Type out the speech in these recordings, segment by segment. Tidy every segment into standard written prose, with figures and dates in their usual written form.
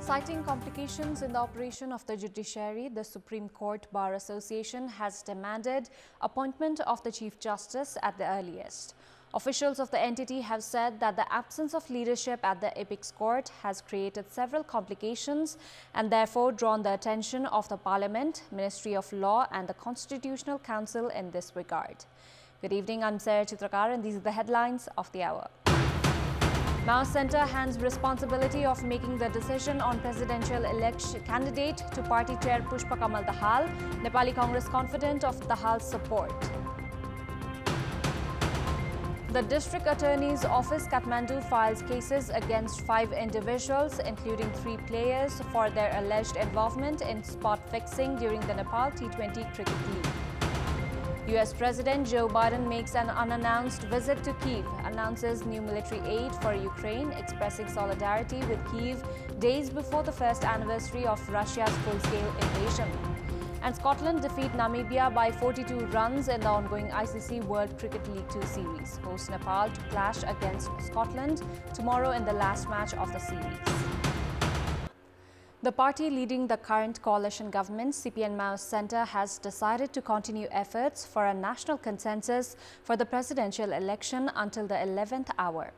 Citing complications in the operation of the judiciary, the Supreme Court Bar Association has demanded appointment of the Chief Justice at the earliest. Officials of the entity have said that the absence of leadership at the Apex Court has created several complications and therefore drawn the attention of the Parliament, Ministry of Law and the Constitutional Council in this regard. Good evening, I'm Sarah Chitrakar and these are the headlines of the hour. Mao Centre hands responsibility of making the decision on presidential election candidate to party chair Pushpa Kamal Dahal. Nepali Congress confident of Dahal's support. The District Attorney's Office Kathmandu files cases against 5 individuals, including 3 players, for their alleged involvement in spot fixing during the Nepal T20 Cricket League. US President Joe Biden makes an unannounced visit to Kyiv, announces new military aid for Ukraine, expressing solidarity with Kyiv days before the first anniversary of Russia's full-scale invasion. And Scotland defeat Namibia by 42 runs in the ongoing ICC World Cricket League 2 series. Host Nepal to clash against Scotland tomorrow in the last match of the series. The party leading the current coalition government, CPN Mao Centre, has decided to continue efforts for a national consensus for the presidential election until the 11th hour.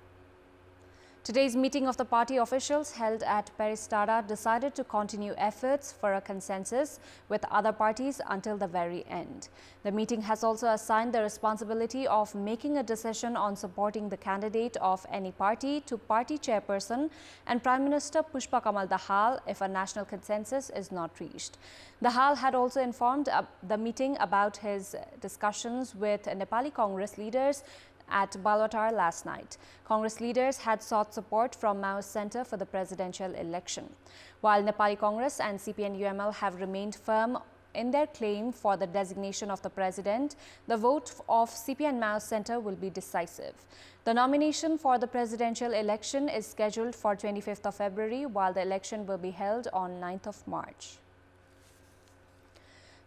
Today's meeting of the party officials held at Peristara decided to continue efforts for a consensus with other parties until the very end. The meeting has also assigned the responsibility of making a decision on supporting the candidate of any party to party chairperson and Prime Minister Pushpa Kamal Dahal if a national consensus is not reached. Dahal had also informed the meeting about his discussions with Nepali Congress leaders at Balwatar last night. Congress leaders had sought support from Mao Centre for the presidential election. While Nepali Congress and CPN-UML have remained firm in their claim for the designation of the president, the vote of CPN Mao Centre will be decisive. The nomination for the presidential election is scheduled for 25th of February, while the election will be held on 9th of March.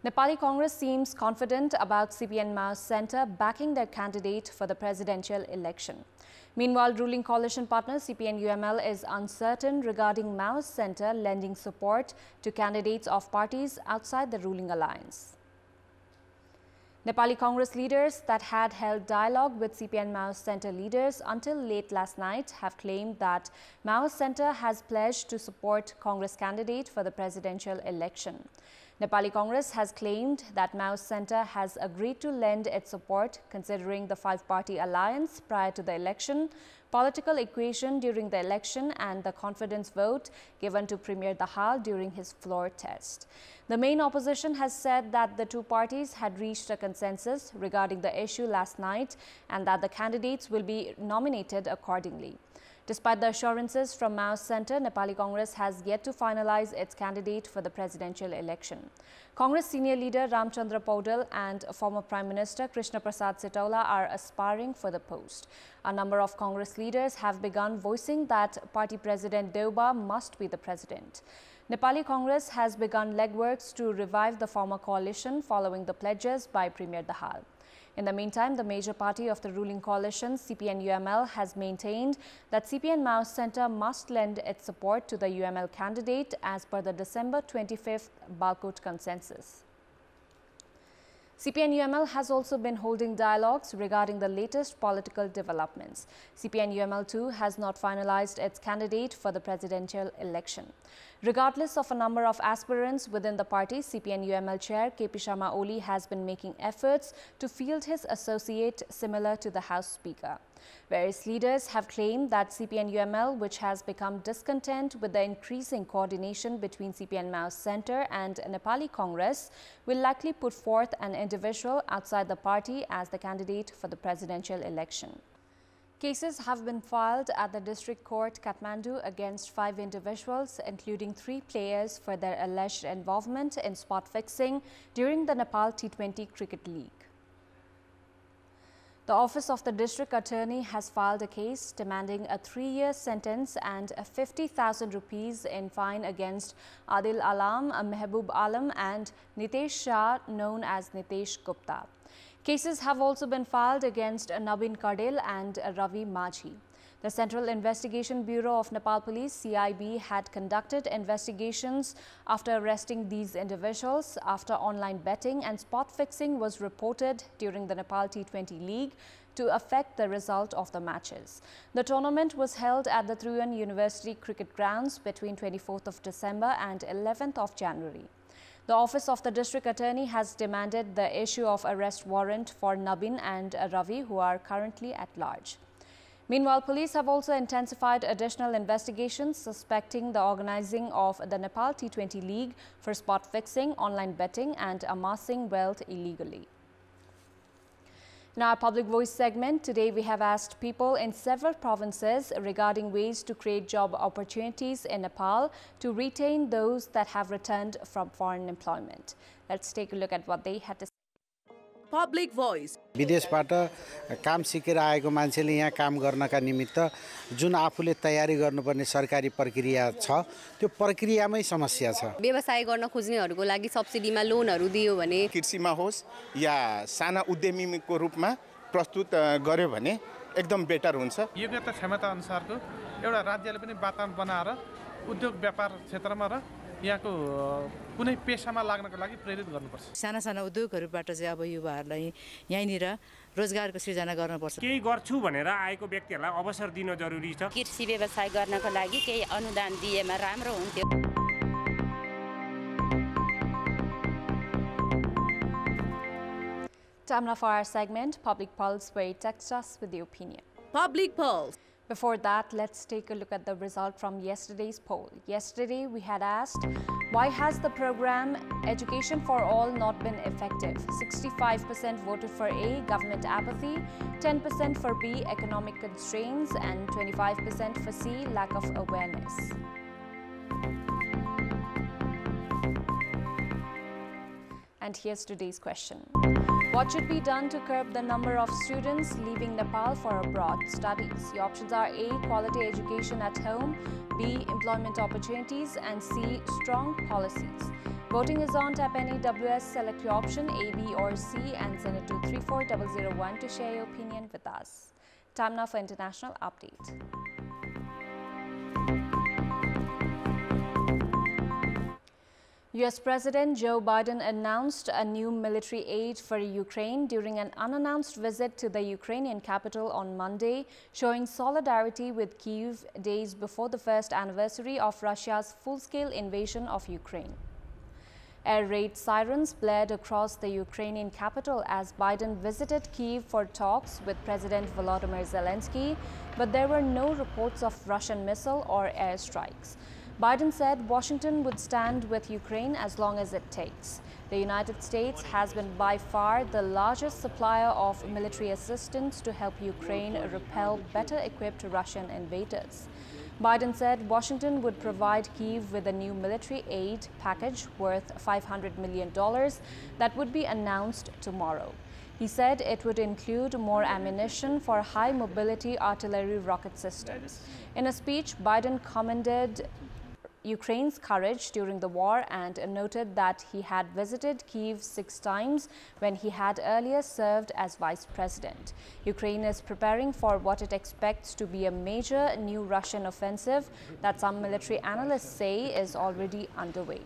Nepali Congress seems confident about CPN Mao Centre backing their candidate for the presidential election. Meanwhile, ruling coalition partner CPN-UML is uncertain regarding Mao Centre lending support to candidates of parties outside the ruling alliance. Nepali Congress leaders that had held dialogue with CPN Mao Centre leaders until late last night have claimed that Mao Centre has pledged to support Congress candidate for the presidential election. Nepali Congress has claimed that Mao Centre has agreed to lend its support considering the 5-party alliance prior to the election, political equation during the election and the confidence vote given to Premier Dahal during his floor test. The main opposition has said that the 2 parties had reached a consensus regarding the issue last night and that the candidates will be nominated accordingly. Despite the assurances from Mao Centre, Nepali Congress has yet to finalize its candidate for the presidential election. Congress senior leader Ramchandra Paudel and former Prime Minister Krishna Prasad Sitaula are aspiring for the post. A number of Congress leaders have begun voicing that party president Deuba must be the president. Nepali Congress has begun legworks to revive the former coalition following the pledges by Premier Dahal. In the meantime, the major party of the ruling coalition, CPN-UML, has maintained that CPN Mao Centre must lend its support to the UML candidate as per the December 25th Balkot consensus. CPN-UML has also been holding dialogues regarding the latest political developments. CPN-UML too has not finalized its candidate for the presidential election. Regardless of a number of aspirants within the party, CPN-UML chair KP Sharma Oli has been making efforts to field his associate similar to the House Speaker. Various leaders have claimed that CPN-UML, which has become discontent with the increasing coordination between CPN Mao Centre and Nepali Congress, will likely put forth an individual outside the party as the candidate for the presidential election. Cases have been filed at the District Court Kathmandu against 5 individuals, including 3 players, for their alleged involvement in spot fixing during the Nepal T20 Cricket League. The Office of the District Attorney has filed a case demanding a 3-year sentence and a 50,000 rupees in fine against Adil Alam, Mehboob Alam and Nitesh Shah, known as Nitesh Gupta. Cases have also been filed against Nabin Kadel and Ravi Majhi. The Central Investigation Bureau of Nepal Police (CIB) had conducted investigations after arresting these individuals after online betting and spot fixing was reported during the Nepal T20 League to affect the result of the matches. The tournament was held at the Trivandrum University Cricket Grounds between 24th of December and 11th of January. The Office of the District Attorney has demanded the issue of arrest warrant for Nabin and Ravi, who are currently at large. Meanwhile, police have also intensified additional investigations suspecting the organizing of the Nepal T20 League for spot fixing, online betting and amassing wealth illegally. In our Public Voice segment, today we have asked people in several provinces regarding ways to create job opportunities in Nepal to retain those that have returned from foreign employment. Let's take a look at what they had to say. Public Voice. विदेशबाट काम सिकेर आएको मान्छेले यहाँ काम गर्नका निमित्त जुन आफूले तयारी गर्नुपर्ने सरकारी प्रक्रिया छ त्यो प्रक्रियामै समस्या छ। व्यवसाय गर्न खोज्नेहरुको लागि सब्सिडीमा लोनहरु दियो भने कृषिमा होस् या साना उद्यमीको रूपमा प्रस्तुत गर्यो भने एकदम बेटर हुन्छ। योग्यता क्षमता अनुसारको एउटा राज्यले पनि वातावरण बनाएर उद्योग व्यापार क्षेत्रमा र यहाँको कुनै पेशामा लाग्नको लागि प्रेरित गर्नुपर्छ। साना साना उद्योगहरुबाट चाहिँ अब युवाहरुलाई यहीँनिर रोजगारको सृजना गर्नुपर्छ। केही गर्छु भनेर आएको व्यक्तिहरुलाई अवसर दिन जरुरी छ। कृषि व्यवसाय गर्नको लागि केही अनुदान दिएमा राम्रो हुन्थ्यो। Time now for our segment, Public Pulse, where you text us with your opinion. Public Pulse. Before that, let's take a look at the result from yesterday's poll. Yesterday, we had asked, why has the program Education for All not been effective? 65% voted for A, government apathy, 10% for B, economic constraints, and 25% for C, lack of awareness. And here's today's question. What should be done to curb the number of students leaving Nepal for abroad studies? The options are A, quality education at home, B, employment opportunities, and C, strong policies. Voting is on. Tap any WS, select your option A, B, or C, and send it to 34001 to share your opinion with us. Time now for international update. US President Joe Biden announced a new military aid for Ukraine during an unannounced visit to the Ukrainian capital on Monday, showing solidarity with Kyiv days before the first anniversary of Russia's full-scale invasion of Ukraine. Air raid sirens blared across the Ukrainian capital as Biden visited Kyiv for talks with President Volodymyr Zelensky, but there were no reports of Russian missile or airstrikes. Biden said Washington would stand with Ukraine as long as it takes. The United States has been by far the largest supplier of military assistance to help Ukraine repel better-equipped Russian invaders. Biden said Washington would provide Kyiv with a new military aid package worth $500 million that would be announced tomorrow. He said it would include more ammunition for high-mobility artillery rocket systems. In a speech, Biden commended Ukraine's courage during the war and noted that he had visited Kyiv 6 times when he had earlier served as vice president. Ukraine is preparing for what it expects to be a major new Russian offensive that some military analysts say is already underway.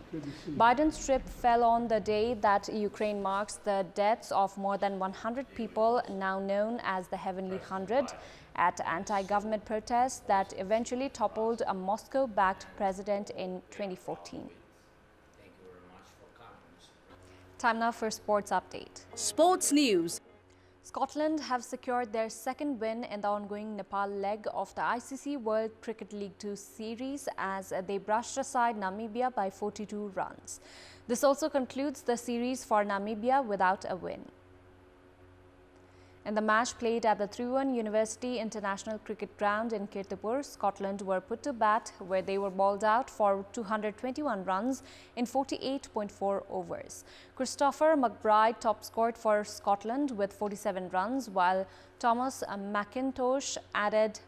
Biden's trip fell on the day that Ukraine marks the deaths of more than 100 people, now known as the Heavenly 100, at anti-government protests that eventually toppled a Moscow-backed president in 2014. Thank you very much for coming. Time now for sports update. Sports news. Scotland have secured their second win in the ongoing Nepal leg of the ICC World Cricket League 2 series as they brushed aside Namibia by 42 runs. This also concludes the series for Namibia without a win. In the match played at the Trivandrum University International Cricket Ground in Kantipur, Scotland were put to bat where they were bowled out for 221 runs in 48.4 overs. Christopher McBride top scored for Scotland with 47 runs, while Thomas McIntosh added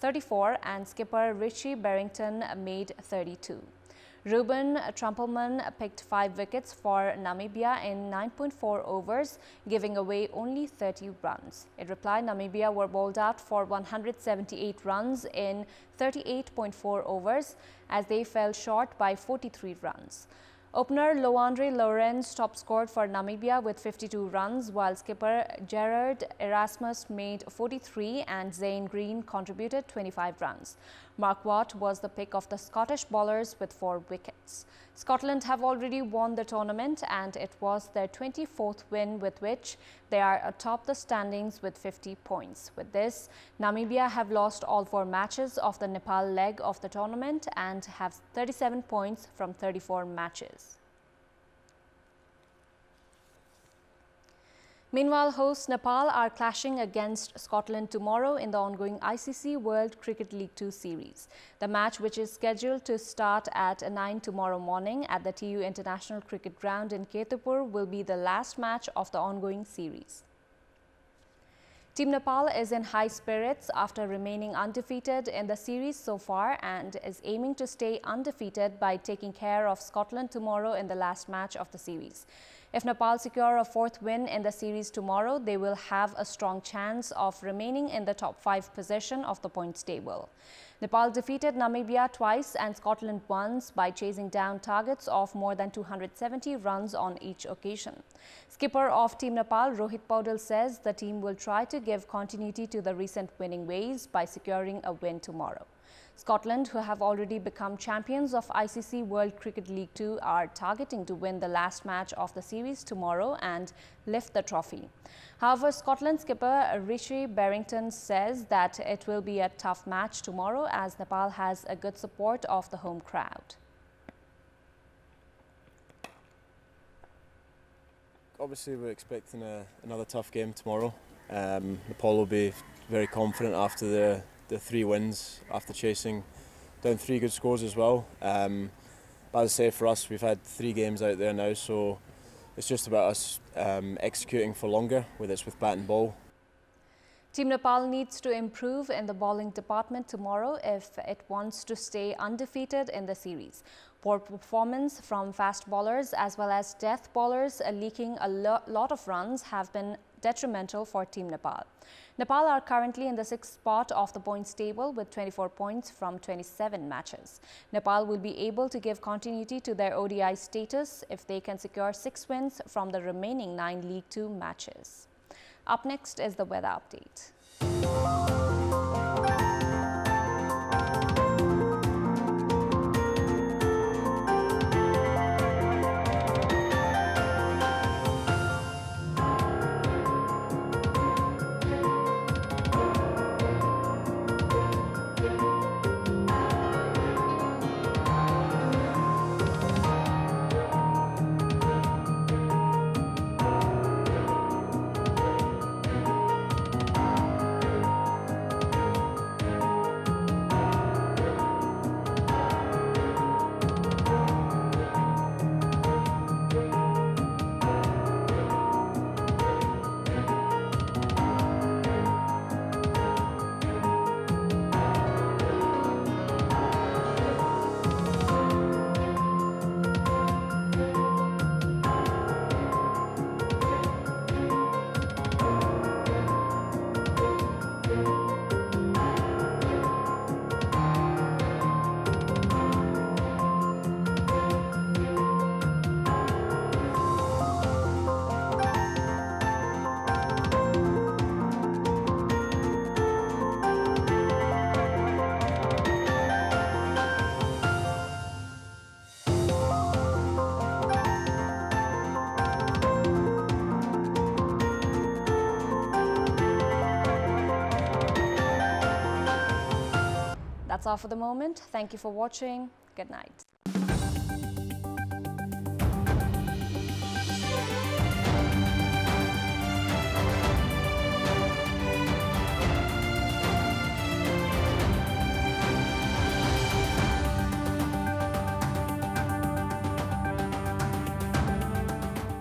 34 and skipper Richie Berrington made 32. Ruben Trumpelman picked 5 wickets for Namibia in 9.4 overs, giving away only 30 runs. In reply, Namibia were bowled out for 178 runs in 38.4 overs as they fell short by 43 runs. Opener Loandre Lorenz top-scored for Namibia with 52 runs, while skipper Gerard Erasmus made 43 and Zane Green contributed 25 runs. Mark Watt was the pick of the Scottish bowlers with 4 wickets. Scotland have already won the tournament and it was their 24th win, with which they are atop the standings with 50 points. With this, Namibia have lost all 4 matches of the Nepal leg of the tournament and have 37 points from 34 matches. Meanwhile, hosts Nepal are clashing against Scotland tomorrow in the ongoing ICC World Cricket League 2 series. The match, which is scheduled to start at 9 tomorrow morning at the TU International Cricket Ground in Kantipur, will be the last match of the ongoing series. Team Nepal is in high spirits after remaining undefeated in the series so far and is aiming to stay undefeated by taking care of Scotland tomorrow in the last match of the series. If Nepal secure a 4th win in the series tomorrow, they will have a strong chance of remaining in the top 5 position of the points table. Nepal defeated Namibia twice and Scotland once by chasing down targets of more than 270 runs on each occasion. Skipper of Team Nepal, Rohit Paudel, says the team will try to give continuity to the recent winning ways by securing a win tomorrow. Scotland, who have already become champions of ICC World Cricket League 2, are targeting to win the last match of the series tomorrow and lift the trophy. However, Scotland skipper Rishi Barrington says that it will be a tough match tomorrow as Nepal has a good support of the home crowd. Obviously, we're expecting another tough game tomorrow. Nepal will be very confident after the 3 wins, after chasing down 3 good scores as well. But as I say, for us, we've had 3 games out there now, so it's just about us executing for longer, whether it's with bat and ball. Team Nepal needs to improve in the bowling department tomorrow if it wants to stay undefeated in the series. Poor performance from fast bowlers as well as death bowlers leaking a lot of runs have been detrimental for Team Nepal. Nepal are currently in the 6th spot of the points table with 24 points from 27 matches. Nepal will be able to give continuity to their ODI status if they can secure 6 wins from the remaining 9 League 2 matches. Up next is the weather update. That's all for the moment. Thank you for watching. Good night.